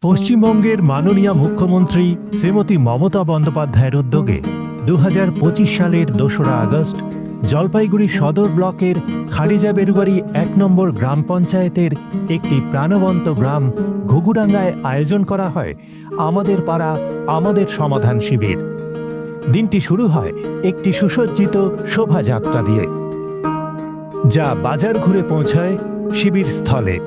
পশ্চিমবঙ্গের মাননীয় মুখ্যমন্ত্রী শ্রীমতী মমতা বন্দ্যোপাধ্যায়ের উদ্যোগে 2025 সালের 2রা আগস্ট জলপাইগুড়ি সদর ব্লকের খারিজাবেরুবাড়ি 1 নম্বর গ্রাম পঞ্চায়েতের একটি প্রাণবন্ত গ্রাম ঘুঘুডাঙ্গায় আয়োজন করা হয় আমাদের পাড়া আমাদের সমাধান শিবির। দিনটি শুরু হয় একটি সুসজ্জিত শোভাযাত্রা দিয়ে, যা বাজার ঘুরে পৌঁছায় শিবির স্থলে।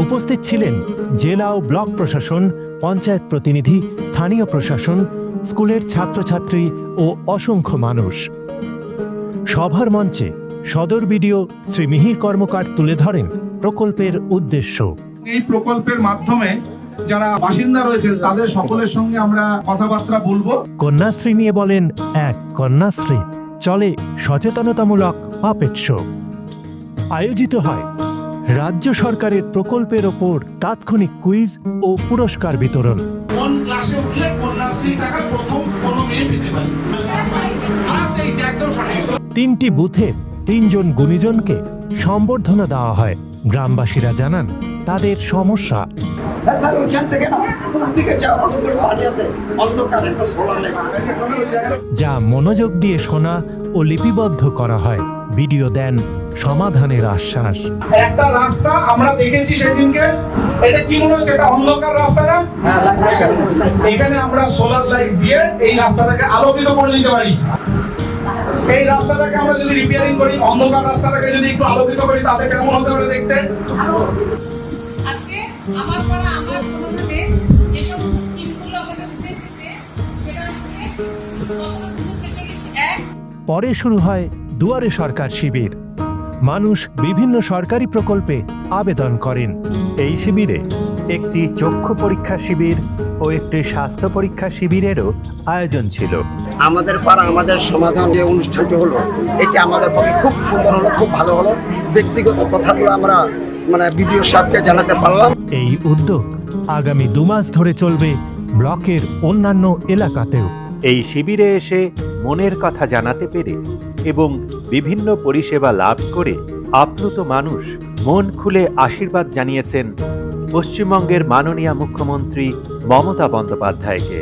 উপস্থিত ছিলেন জেলা ও ব্লক প্রশাসন, পঞ্চায়েত প্রতিনিধি, স্থানীয় প্রশাসন, স্কুলের ছাত্রছাত্রী ও অসংখ্য মানুষ। সভার মঞ্চে সদর বিডিও শ্রী মিহির কর্মকার তুলে ধরেন প্রকল্পের উদ্দেশ্য। এই প্রকল্পের মাধ্যমে যারা বাসিন্দা রয়েছেন তাদের সকলের সঙ্গে আমরা কথাবার্তা বলবো। কন্যাশ্রী নিয়ে বলেন এক কন্যাশ্রী, চলে সচেতনতামূলক পাপেট শো। আয়োজিত হয় রাজ্য সরকারের প্রকল্পের ওপর তাৎক্ষণিক কুইজ ও পুরস্কার বিতরণ। কোন ক্লাসে উঠলে কন্যাশ্রী টাকা প্রথম কোন মেয়ে পেতে পারে। 3টি বুথে 3 জন গুণীজনকে সম্বর্ধনা দেওয়া হয়। গ্রামবাসীরা জানান তাদের সমস্যা। স্যার ওইখান থেকে না পূর্ব দিকে যা অন্ধকার পানি আছে, অন্ধকার একটা সোলার লাইট, যা মনোযোগ দিয়ে শোনা ও লিপিবদ্ধ করা হয়। ভিডিও দেন সমাধানের আশ্বাস। একটা রাস্তা আমরা দেখেছি সেদিনকে, এটা কি মনে হচ্ছে, এটা অন্ধকার রাস্তা না? এখানে আমরা সোলার লাইট দিয়ে এই রাস্তাটাকে আলোকিত করে দিতে পারি। এই রাস্তাটাকে আমরা যদি রিপেয়ারিং করি, অন্ধকার রাস্তাটাকে যদি একটু আলোকিত করি, তাহলে কেমন হতে পারে দেখতে? আজকে আমার পাড়া আমার সমাধানে যে সমস্ত স্কিমগুলো আমাদের উঠে এসেছে সেটা হচ্ছে ১৭৪৬ পরে শুরু হয় দুয়ারে সরকার শিবির। মানুষ বিভিন্ন সরকারি প্রকল্পে আবেদন করেন। এই শিবিরে একটি চক্ষু পরীক্ষা শিবির ও একটি স্বাস্থ্য পরীক্ষা শিবিরেরও আয়োজন ছিল। আমাদের পাড়া আমাদের সমাধান যে অনুষ্ঠানটি হলো, এটি আমাদের পক্ষে খুব সুন্দর হলো, খুব ভালো হলো। ব্যক্তিগত কথাগুলো আমরা বিডিও সাহেবকে জানাতে পারলাম। এই উদ্যোগ আগামী 2 মাস ধরে চলবে ব্লকের অন্যান্য এলাকাতেও। এই শিবিরে এসে মনের কথা জানাতে পেরে এবং বিভিন্ন পরিষেবা লাভ করে আপ্লুত মানুষ মন খুলে আশীর্বাদ জানিয়েছেন পশ্চিমবঙ্গের মাননীয় মুখ্যমন্ত্রী মমতা বন্দ্যোপাধ্যায়কে।